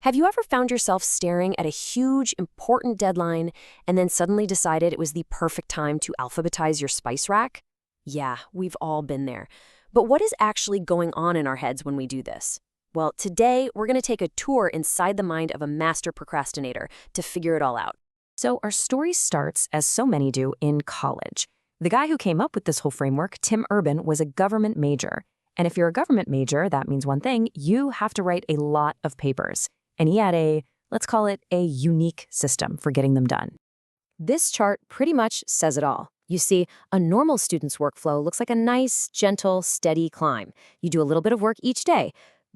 Have you ever found yourself staring at a huge, important deadline and then suddenly decided it was the perfect time to alphabetize your spice rack? Yeah, we've all been there. But what is actually going on in our heads when we do this? Well, today we're going to take a tour inside the mind of a master procrastinator to figure it all out. So our story starts, as so many do, in college. The guy who came up with this whole framework, Tim Urban, was a government major. And if you're a government major, that means one thing: you have to write a lot of papers. And he had let's call it a unique system for getting them done. This chart pretty much says it all. You see, a normal student's workflow looks like a nice, gentle, steady climb. You do a little bit of work each day.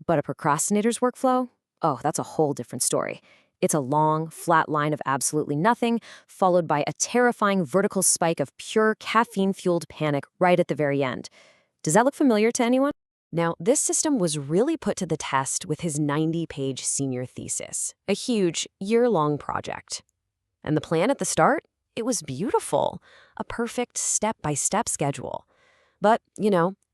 But a procrastinator's workflow? Oh, that's a whole different story. It's a long, flat line of absolutely nothing, followed by a terrifying vertical spike of pure caffeine-fueled panic right at the very end. Does that look familiar to anyone? Now, this system was really put to the test with his 90-page senior thesis, a huge, year-long project. And the plan at the start? It was beautiful, a perfect step-by-step schedule. But,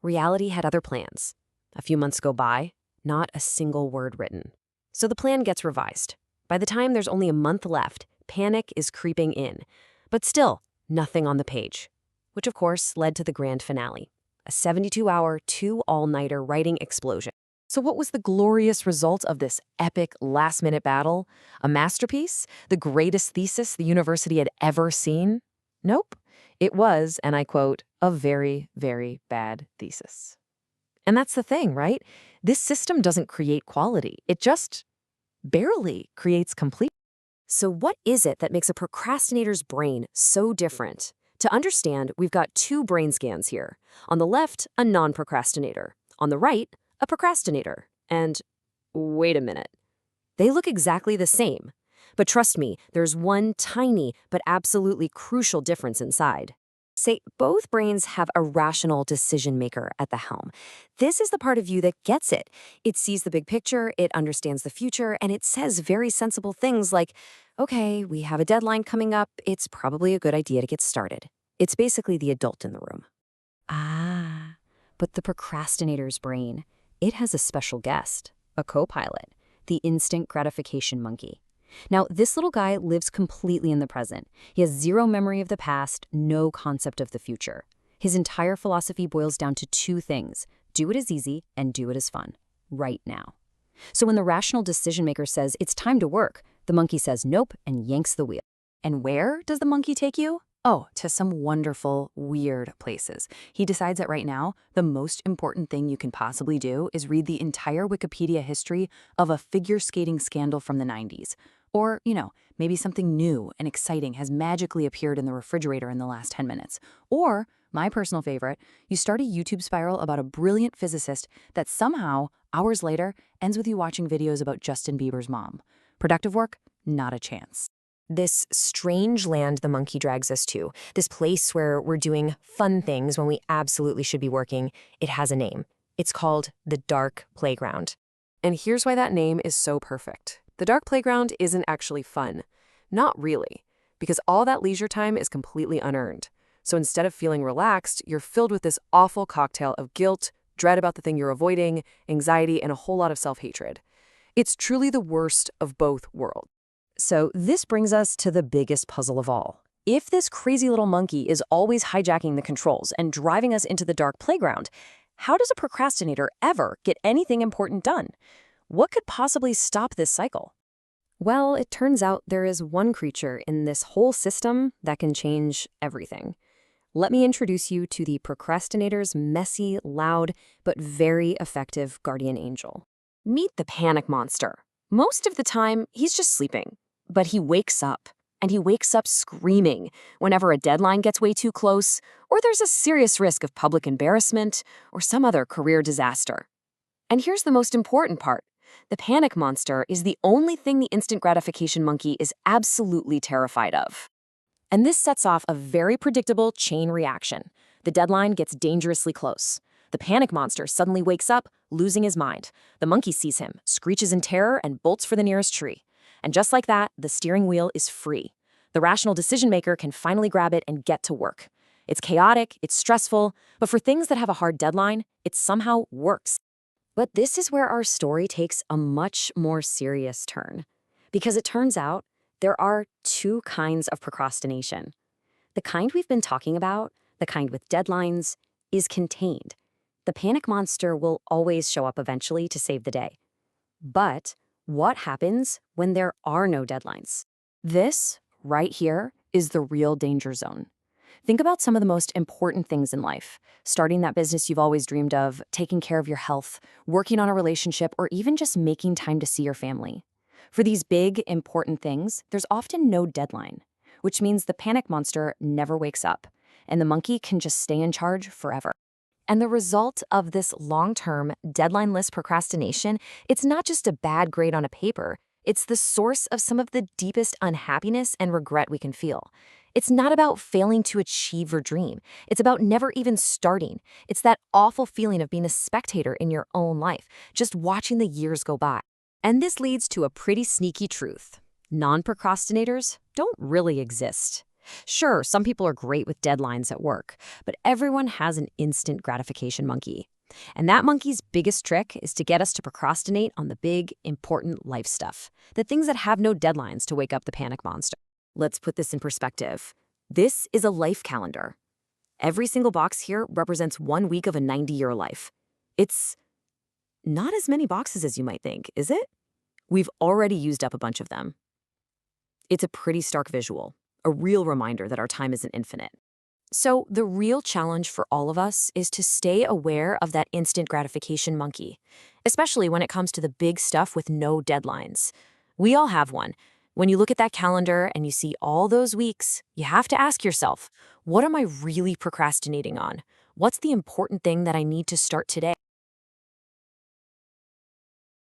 reality had other plans. A few months go by, not a single word written. So the plan gets revised. By the time there's only a month left, panic is creeping in. But still, nothing on the page, which of course led to the grand finale. A 72-hour, 2 all-nighter writing explosion. So what was the glorious result of this epic last-minute battle? A masterpiece? The greatest thesis the university had ever seen? Nope. It was, and I quote, a very, very bad thesis. And that's the thing, right? This system doesn't create quality. It just barely creates complete. So what is it that makes a procrastinator's brain so different? To understand, we've got 2 brain scans here. On the left, a non-procrastinator. On the right, a procrastinator. And wait a minute. They look exactly the same. But trust me, there's one tiny but absolutely crucial difference inside. Say, both brains have a rational decision maker at the helm. This is the part of you that gets it. It sees the big picture, it understands the future, and it says very sensible things like, okay, we have a deadline coming up, it's probably a good idea to get started. It's basically the adult in the room. But the procrastinator's brain, it has a special guest, a co-pilot, the Instant Gratification Monkey. Now, this little guy lives completely in the present. He has zero memory of the past, no concept of the future. His entire philosophy boils down to 2 things: do it as easy and do it as fun, right now. So when the rational decision maker says it's time to work, the monkey says nope and yanks the wheel. And where does the monkey take you? Oh, to some wonderful, weird places. He decides that right now, the most important thing you can possibly do is read the entire Wikipedia history of a figure skating scandal from the 90s. Or, maybe something new and exciting has magically appeared in the refrigerator in the last 10 minutes. Or, my personal favorite, you start a YouTube spiral about a brilliant physicist that somehow, hours later, ends with you watching videos about Justin Bieber's mom. Productive work? Not a chance. This strange land the monkey drags us to, this place where we're doing fun things when we absolutely should be working, it has a name. It's called the dark playground. And here's why that name is so perfect. The dark playground isn't actually fun. Not really, because all that leisure time is completely unearned. So instead of feeling relaxed, you're filled with this awful cocktail of guilt, dread about the thing you're avoiding, anxiety, and a whole lot of self-hatred. It's truly the worst of both worlds. So this brings us to the biggest puzzle of all. If this crazy little monkey is always hijacking the controls and driving us into the dark playground, how does a procrastinator ever get anything important done? What could possibly stop this cycle? Well, it turns out there is one creature in this whole system that can change everything. Let me introduce you to the procrastinator's messy, loud, but very effective guardian angel. Meet the panic monster. Most of the time, he's just sleeping. But he wakes up, and he wakes up screaming whenever a deadline gets way too close, or there's a serious risk of public embarrassment, or some other career disaster. And here's the most important part. The panic monster is the only thing the instant gratification monkey is absolutely terrified of. And this sets off a very predictable chain reaction. The deadline gets dangerously close. The panic monster suddenly wakes up, losing his mind. The monkey sees him, screeches in terror, and bolts for the nearest tree. And just like that, the steering wheel is free. The rational decision maker can finally grab it and get to work. It's chaotic, it's stressful, but for things that have a hard deadline, it somehow works. But this is where our story takes a much more serious turn. Because it turns out there are two kinds of procrastination. The kind we've been talking about, the kind with deadlines, is contained. The panic monster will always show up eventually to save the day. But what happens when there are no deadlines? This, right here, is the real danger zone. Think about some of the most important things in life: starting that business you've always dreamed of, taking care of your health, working on a relationship, or even just making time to see your family. For these big, important things, there's often no deadline, which means the panic monster never wakes up, and the monkey can just stay in charge forever. And the result of this long-term, deadline-less procrastination, it's not just a bad grade on a paper. It's the source of some of the deepest unhappiness and regret we can feel. It's not about failing to achieve your dream. It's about never even starting. It's that awful feeling of being a spectator in your own life, just watching the years go by. And this leads to a pretty sneaky truth. Non-procrastinators don't really exist. Sure, some people are great with deadlines at work, but everyone has an instant gratification monkey. And that monkey's biggest trick is to get us to procrastinate on the big, important life stuff, the things that have no deadlines to wake up the panic monster. Let's put this in perspective. This is a life calendar. Every single box here represents 1 week of a 90-year life. It's not as many boxes as you might think, is it? We've already used up a bunch of them. It's a pretty stark visual, a real reminder that our time isn't infinite. So the real challenge for all of us is to stay aware of that instant gratification monkey, especially when it comes to the big stuff with no deadlines. We all have one. When you look at that calendar and you see all those weeks, you have to ask yourself, what am I really procrastinating on? What's the important thing that I need to start today?